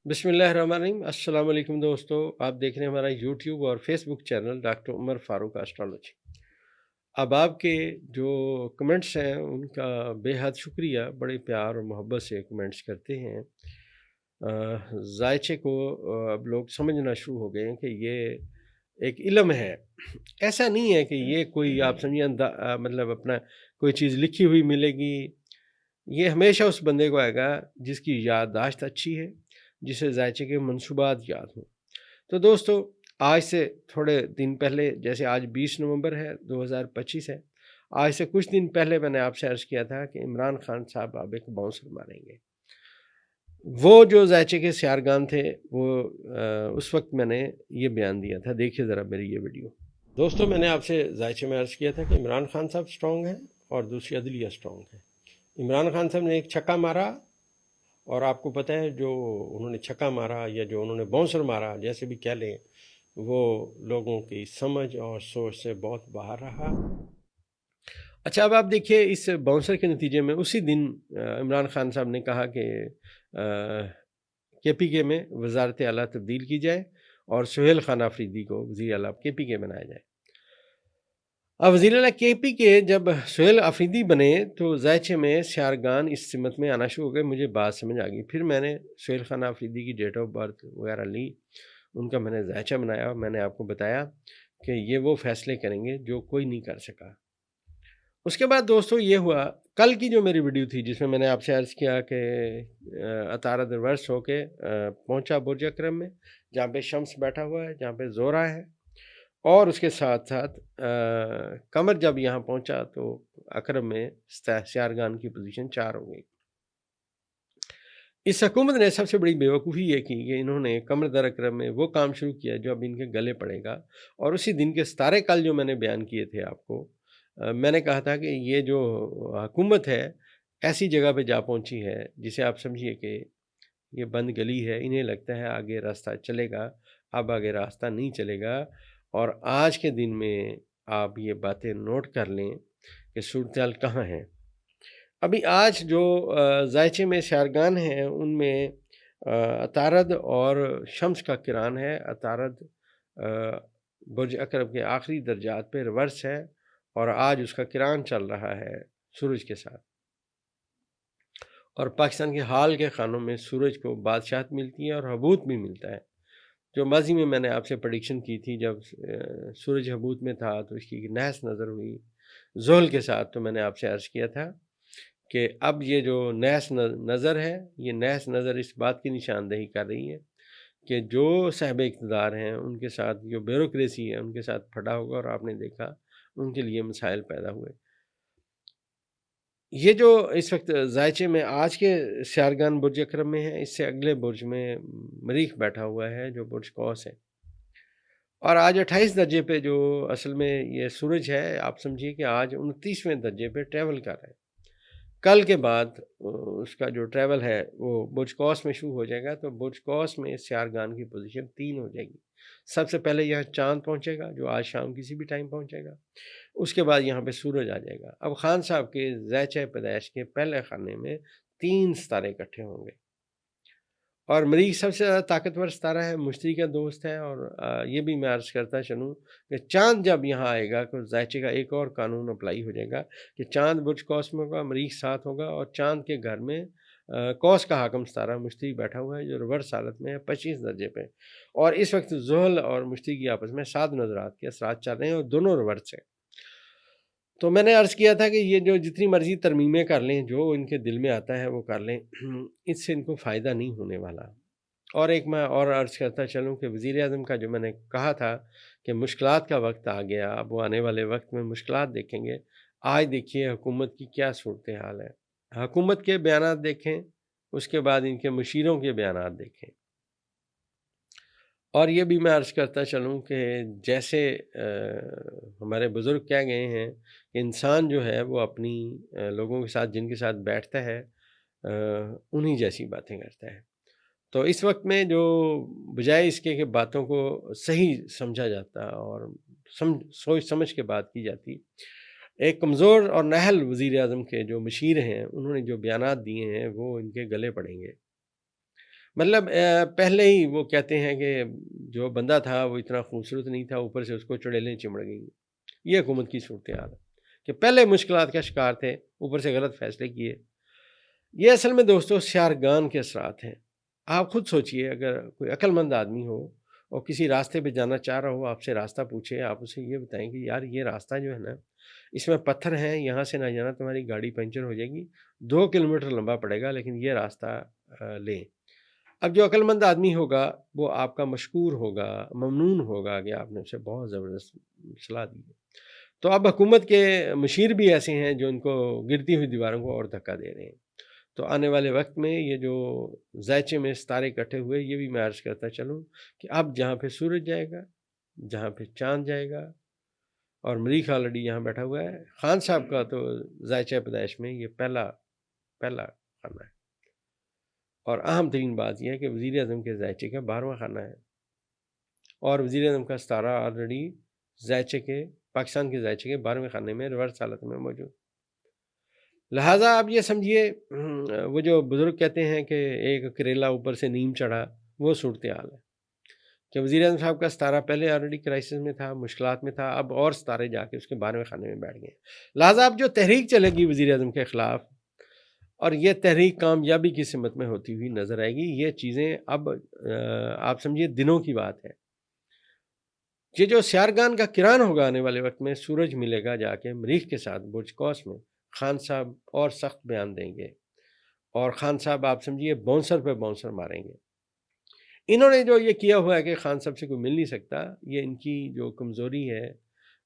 बिस्मिल्लाहिर्रहमानिर्रहीम। अस्सलाम वालेकुम दोस्तों, आप देख रहे हैं हमारा यूट्यूब और Facebook channel doctor Umar Farooq astrology. अब आपके जो कमेंट्स हैं उनका बेहद शुक्रिया, बड़े प्यार और मोहब्बत से कमेंट्स करते हैं। जायचे को अब लोग समझना शुरू हो गए हैं कि ये एक इल्म है। ऐसा नहीं है कि ये कोई आप समझिए मतलब अपना कोई चीज़ लिखी हुई मिलेगी। ये हमेशा उस बंदे को आएगा जिसकी याददाश्त अच्छी है, जिसे जायचे के मंसूबात याद हों। तो दोस्तों, आज से थोड़े दिन पहले, जैसे आज 20 नवंबर है, 2025 है, आज से कुछ दिन पहले मैंने आपसे अर्ज़ किया था कि इमरान खान साहब अब एक बाउंसर मारेंगे। वो जो जायचे के सियारगान थे, वो उस वक्त मैंने ये बयान दिया था। देखिए ज़रा मेरी ये वीडियो। दोस्तों, मैंने आपसे जायचे में अर्ज़ किया था कि इमरान खान साहब स्ट्रॉन्ग हैं और दूसरी अदलिया स्ट्रॉन्ग है। इमरान खान साहब ने एक छक्का मारा, और आपको पता है जो उन्होंने छक्का मारा या जो उन्होंने बाउंसर मारा, जैसे भी कह लें, वो लोगों की समझ और सोच से बहुत बाहर रहा। अच्छा, अब आप देखिए इस बाउंसर के नतीजे में उसी दिन इमरान खान साहब ने कहा कि KPK में वजारत आला तब्दील की जाए और सुहेल खान आफरीदी को वज़ीर आला KPK बनाया जाए। अब वज़ीर आला KPK जब सुहेल आफरीदी बने तो ज़ायचे में सियारगान इस सिमत में आना शुरू हो गए। मुझे बात समझ आ गई। फिर मैंने सुहेल खान आफरीदी की डेट ऑफ बर्थ वगैरह ली, उनका मैंने ज़ायचा बनाया और मैंने आपको बताया कि ये वो फ़ैसले करेंगे जो कोई नहीं कर सका। उसके बाद दोस्तों ये हुआ, कल की जो मेरी वीडियो थी जिसमें मैंने आपसे अर्ज़ किया कि अतारद रिवर्स होके पहुंचा बुर्ज अकरम में, जहाँ पे शम्स बैठा हुआ है, जहाँ पे ज़ोरा है, और उसके साथ साथ कमर जब यहाँ पहुंचा तो अकरम में सियारगान की पोजीशन 4 हो गई। इस हुकूमत ने सबसे बड़ी बेवकूफ़ी ये की कि इन्होंने कमर दर अकरम में वो काम शुरू किया जो अब इनके गले पड़ेगा। और उसी दिन के सितारे कल जो मैंने बयान किए थे आपको, मैंने कहा था कि ये जो हुकूमत है ऐसी जगह पे जा पहुंची है जिसे आप समझिए कि ये बंद गली है। इन्हें लगता है आगे रास्ता चलेगा, अब आगे रास्ता नहीं चलेगा। और आज के दिन में आप ये बातें नोट कर लें कि सूरत कहाँ है। अभी आज जो ज़ायचे में सियारगान हैं उनमें अतारद और शम्स का किरान है। अतारद बुर्ज अकरब के आखिरी दर्जात पे रिवर्स है और आज उसका किरान चल रहा है सूरज के साथ। और पाकिस्तान के हाल के खानों में सूरज को बादशाहत मिलती है और हबूत भी मिलता है। जो माजी में मैंने आपसे प्रेडिक्शन की थी, जब सूरज हबूत में था तो इसकी नहस नज़र हुई ज़ोहल के साथ, तो मैंने आपसे अर्ज़ किया था कि अब ये जो नहस नज़र है, ये नहस नज़र इस बात की निशानदेही कर रही है कि जो साहिब इक़्तिदार हैं उनके साथ जो ब्यूरोक्रेसी है उनके साथ फटा होगा, और आपने देखा उनके लिए मसाइल पैदा हुए। ये जो इस वक्त ज़ायचे में आज के सियारगान बुर्ज अकरम में है, इससे अगले बुर्ज में मरीख बैठा हुआ है जो बुर्ज कौस है। और आज 28 दर्जे पे जो असल में ये सूरज है, आप समझिए कि आज 29वें दर्जे पे ट्रैवल कर रहा है। कल के बाद उसका जो ट्रैवल है वो बुर्ज कौस में शुरू हो जाएगा, तो बुर्ज कौस में सियारगान की पोजीशन 3 हो जाएगी। सबसे पहले यहाँ चाँद पहुँचेगा जो आज शाम किसी भी टाइम पहुँचेगा। उसके बाद यहाँ पे सूरज आ जाएगा। अब खान साहब के ज़ायचे पैदाइश के पहले खाने में 3 सितारे इकट्ठे होंगे, और मरीख़ सबसे ज़्यादा ताकतवर सितारा है, मुश्तरी का दोस्त है। और ये भी मैं अर्ज़ करता चलूँ कि चाँद जब यहाँ आएगा तो ज़ायचे का एक और कानून अप्लाई हो जाएगा कि चाँद बुर्ज कौस में होगा, मरीख़ साथ होगा, और चाँद के घर में कौस का हाकम सितारा मुश्तरी बैठा हुआ है जो रिवर्स हालत में है 25 दर्जे पे। और इस वक्त ज़ुहल और मुश्तरी की आपस में 7 नज़रात के असरात चल रहे हैं और दोनों रिवर्स हैं। तो मैंने अर्ज़ किया था कि ये जो जितनी मर्ज़ी तरमीमें कर लें, जो इनके दिल में आता है वो कर लें, इससे इनको फ़ायदा नहीं होने वाला। और एक मैं और अर्ज़ करता चलूँ कि वज़ीर-ए-आज़म का जो मैंने कहा था कि मुश्किलात का वक्त आ गया, अब वो आने वाले वक्त में मुश्किलात देखेंगे। आज देखिए हुकूमत की क्या सूरत हाल है। हुकूमत के बयानात देखें, उसके बाद इनके मुशीरों के बयानात देखें। और ये भी मैं अर्ज़ करता चलूँ कि जैसे हमारे बुज़ुर्ग कह गए हैं कि इंसान जो है वो अपनी लोगों के साथ जिनके साथ बैठता है उन्हीं जैसी बातें करता है। तो इस वक्त में जो बजाय इसके कि बातों को सही समझा जाता और सोच समझ के बात की जाती, एक कमज़ोर और नाअहल वज़ीर-ए-आज़म के जो मशीर हैं उन्होंने जो बयानात दिए हैं वो इनके गले पड़ेंगे। مطلب پہلے ہی وہ کہتے ہیں کہ جو بندہ تھا وہ اتنا خوبصورت نہیں تھا، اوپر سے اس کو چڑیلیں چمڑ گئیں۔ یہ حکومت کی صورتحال ہے کہ پہلے مشکلات کا شکار تھے، اوپر سے غلط فیصلے کیے۔ یہ اصل میں دوستو سیارگان کے اثرات ہیں۔ آپ خود سوچئے، اگر کوئی عقل مند آدمی ہو اور کسی راستے پہ جانا چاہ رہا ہو، آپ سے راستہ پوچھے، آپ اسے یہ بتائیں کہ یار یہ راستہ جو ہے نا، اس میں پتھر ہیں، یہاں سے نہ جانا، تمہاری گاڑی پنچر ہو جائے گی، 2 کلومیٹر لمبا پڑے گا، لیکن یہ راستہ لیں۔ اب جو عقل مند آدمی ہوگا وہ آپ کا مشکور ہوگا، ممنون ہوگا کہ آپ نے اسے بہت زبردست صلاح دی ہے۔ تو اب حکومت کے مشیر بھی ایسے ہیں جو ان کو گرتی ہوئی دیواروں کو اور دھکا دے رہے ہیں۔ تو آنے والے وقت میں یہ جو ذائچے میں ستارے اکٹھے ہوئے، یہ بھی میں عرض کرتا چلوں کہ اب جہاں پہ سورج جائے گا، جہاں پہ چاند جائے گا، اور مریخ آلریڈی یہاں بیٹھا ہوا ہے، خان صاحب کا تو ذائچہ پیدائش میں یہ پہلا خانہ ہے۔ اور اہم ترین بات یہ ہے کہ وزیر اعظم کے ذائچے کا 12واں خانہ ہے، اور وزیر اعظم کا ستارہ آلریڈی پاکستان کے ذائچے کے 12ویں خانے میں ریورس حالت میں موجود۔ لہٰذا آپ یہ سمجھیے، وہ جو بزرگ کہتے ہیں کہ ایک کریلا اوپر سے نیم چڑھا، وہ صورتحال ہے کہ وزیر اعظم صاحب کا ستارہ پہلے آلریڈی کرائسس میں تھا، مشکلات میں تھا، اب اور ستارے جا کے اس کے 12ویں خانے میں بیٹھ گئے۔ لہٰذا اب جو تحریک چلے گی وزیر اعظم کے خلاف، اور یہ تحریک کامیابی کی سمت میں ہوتی ہوئی نظر آئے گی۔ یہ چیزیں اب آپ سمجھیے دنوں کی بات ہے۔ یہ جو سیارگان کا کران ہوگا آنے والے وقت میں، سورج ملے گا جا کے مریخ کے ساتھ برج کوس میں، خان صاحب اور سخت بیان دیں گے، اور خان صاحب آپ سمجھیے باؤنسر پہ باؤنسر ماریں گے۔ انہوں نے جو یہ کیا ہوا ہے کہ خان صاحب سے کوئی مل نہیں سکتا، یہ ان کی جو کمزوری ہے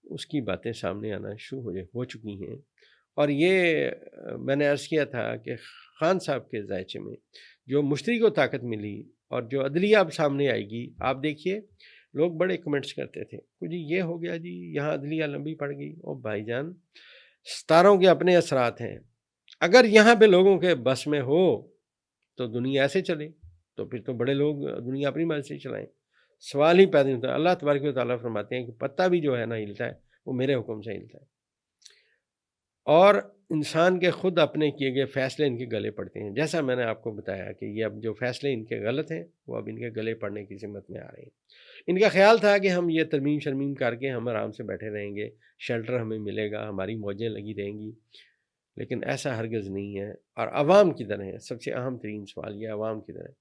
اس کی باتیں سامنے آنا شروع ہو چکی ہیں۔ اور یہ میں نے عرض کیا تھا کہ خان صاحب کے ذائچے میں جو مشتری کو طاقت ملی اور جو عدلیہ اب سامنے آئے گی، آپ دیکھیے لوگ بڑے کمنٹس کرتے تھے کہ جی یہ ہو گیا، جی یہاں عدلیہ لمبی پڑ گئی۔ اور بھائی جان، ستاروں کے اپنے اثرات ہیں، اگر یہاں پہ لوگوں کے بس میں ہو تو دنیا ایسے چلے، تو پھر تو بڑے لوگ دنیا اپنی مرضی سے چلائیں۔ سوال ہی پیدا نہیں ہوتا۔ اللہ تبارک و تعالیٰ فرماتے ہیں کہ پتہ بھی جو ہے نا ہلتا ہے، وہ میرے حکم سے ہلتا ہے، اور انسان کے خود اپنے کیے گئے فیصلے ان کے گلے پڑتے ہیں۔ جیسا میں نے آپ کو بتایا کہ یہ اب جو فیصلے ان کے غلط ہیں، وہ اب ان کے گلے پڑنے کی ذمت میں آ رہے ہیں۔ ان کا خیال تھا کہ ہم یہ ترمیم شرمیم کر کے ہم آرام سے بیٹھے رہیں گے، شیلٹر ہمیں ملے گا، ہماری موجیں لگی رہیں گی، لیکن ایسا ہرگز نہیں ہے۔ اور عوام کی طرح ہے، سب سے اہم ترین سوال یہ عوام کی طرح ہے۔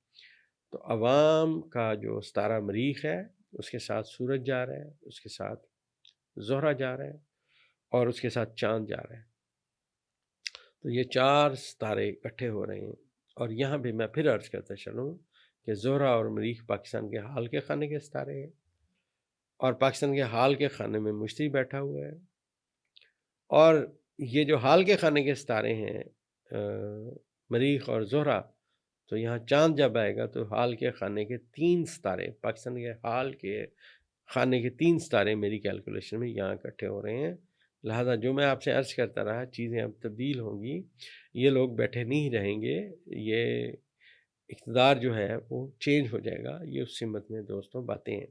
تو عوام کا جو ستارہ مریخ ہے، اس کے ساتھ سورج جا رہا ہے، اس کے ساتھ زہرہ جا رہا ہے، اور اس کے ساتھ چاند جا رہا ہے۔ تو یہ 4 ستارے اکٹھے ہو رہے ہیں۔ اور یہاں پہ میں پھر عرض کرتا چلوں کہ زہرہ اور مریخ پاکستان کے حال کے خانے کے ستارے ہیں، اور پاکستان کے حال کے خانے میں مشتری بیٹھا ہوا ہے۔ اور یہ جو حال کے خانے کے ستارے ہیں، مریخ اور زہرہ، تو یہاں چاند جب آئے گا تو حال کے خانے کے 3 ستارے، پاکستان کے حال کے خانے کے 3 ستارے میری کیلکولیشن میں یہاں اکٹھے ہو رہے ہیں۔ لہٰذا جو میں آپ سے عرض کرتا رہا، چیزیں اب تبدیل ہوں گی، یہ لوگ بیٹھے نہیں رہیں گے، یہ اقتدار جو ہے وہ چینج ہو جائے گا۔ یہ اس سمت میں دوستوں باتیں ہیں۔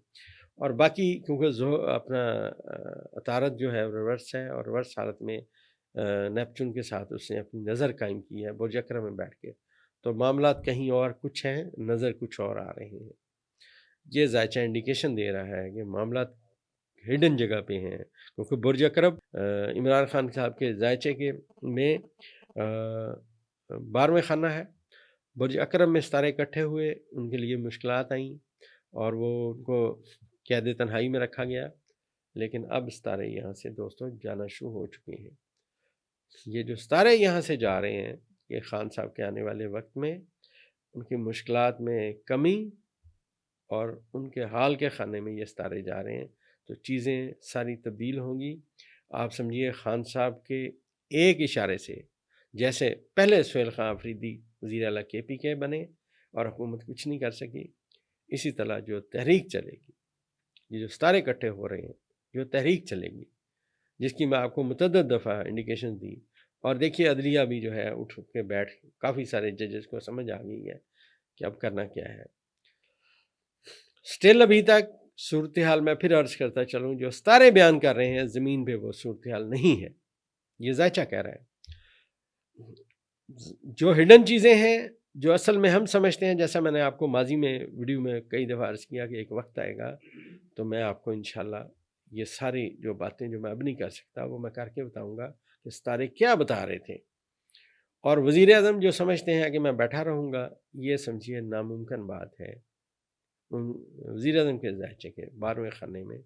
اور باقی کیونکہ اپنا عطارد جو ہے ریورس ہے، اور ریورس حالت میں نیپچون کے ساتھ اس نے اپنی نظر قائم کی ہے برج اکرم میں بیٹھ کے، تو معاملات کہیں اور کچھ ہیں، نظر کچھ اور آ رہے ہیں۔ یہ ذائچہ انڈیکیشن دے رہا ہے کہ معاملات ہڈن جگہ پہ ہیں، کیونکہ برج اکرم عمران خان صاحب کے ذائچے کے میں 12ویں خانہ ہے۔ برج اکرم میں ستارے اکٹھے ہوئے، ان کے لیے مشکلات آئیں، اور وہ ان کو قید تنہائی میں رکھا گیا، لیکن اب ستارے یہاں سے دوستوں جانا شروع ہو چکے ہیں۔ یہ جو ستارے یہاں سے جا رہے ہیں، یہ خان صاحب کے آنے والے وقت میں ان کی مشکلات میں کمی، اور ان کے حال کے خانے میں یہ ستارے جا رہے ہیں، تو چیزیں ساری تبدیل ہوں گی۔ آپ سمجھیے خان صاحب کے ایک اشارے سے، جیسے پہلے سہیل خان آفریدی وزیر اعلیٰ کے پی کے بنے اور حکومت کچھ نہیں کر سکی، اسی طرح جو تحریک چلے گی، یہ جو ستارے اکٹھے ہو رہے ہیں، جو تحریک چلے گی، جس کی میں آپ کو متعدد دفعہ انڈیکیشن دی، اور دیکھیے عدلیہ بھی جو ہے اٹھ کے بیٹھ، کافی سارے ججز کو سمجھ آ گئی ہے کہ اب کرنا کیا ہے۔ سٹل ابھی تک صورتحال میں پھر عرض کرتا چلوں، جو ستارے بیان کر رہے ہیں زمین پہ وہ صورتحال نہیں ہے، یہ ذائچہ کہہ رہا ہے۔ جو ہڈن چیزیں ہیں، जो असल में हम समझते हैं, जैसा मैंने आपको माजी में वीडियो में कई दफ़ा अर्ज़ किया कि एक वक्त आएगा तो मैं आपको इंशाल्लाह ये सारी जो बातें जो मैं अब नहीं कर सकता वो मैं करके बताऊंगा कि सितारे क्या बता रहे थे। और वज़ीर आज़म जो समझते हैं कि मैं बैठा रहूँगा, ये समझिए नामुमकिन बात है। वज़ीर आज़म के ज़ायचे के 12वें खाने में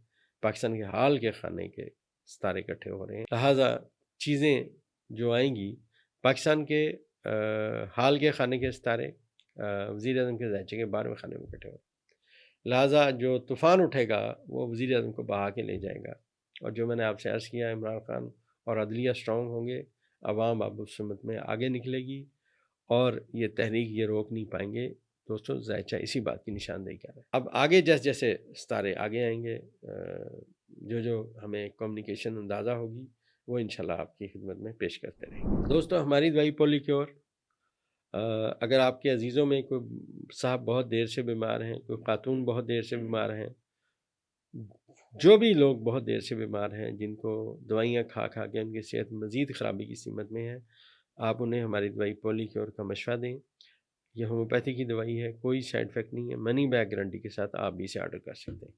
पाकिस्तान के हाल के खाने के सितारे इकट्ठे हो रहे हैं, लिहाजा चीज़ें जो आएंगी पाकिस्तान के हाल के खाने के सितारे वज़ीर आज़म के ज़ायचे के 12वें खाने में इकट्ठे हो रहे हैं। लिहाजा जो तूफ़ान उठेगा वो वज़ीर आज़म को बहा के ले जाएगा। और जो मैंने आपसे अर्ज़ किया, इमरान खान और अदलिया स्ट्रॉन्ग होंगे, अवाम अब उस सुमत में आगे निकलेगी और ये तहरीक ये रोक नहीं पाएंगे। दोस्तों, ज़ायचा इसी बात की निशानदेही कर रहा है। अब आगे जैसे जैसे सितारे आगे आएंगे, जो जो हमें कम्युनिकेशन अंदाज़ा होगी वो इंशाल्लाह आपकी खिदमत में पेश करते रहेंगे। दोस्तों, हमारी दवाई पॉली क्योर, अगर आपके अजीज़ों में कोई साहब बहुत देर से बीमार हैं, कोई खातून बहुत देर से बीमार हैं, जो भी लोग बहुत देर से बीमार हैं, जिनको दवाइयाँ खा खा के उनकी सेहत मज़ीद ख़राबी की सीमत में है, आप उन्हें हमारी दवाई पॉली क्योर का मशवरा दें। यह होम्योपैथी की दवाई है, कोई साइड इफ़ेक्ट नहीं है, मनी बैक गारंटी के साथ आप भी इसे ऑर्डर कर सकते हैं।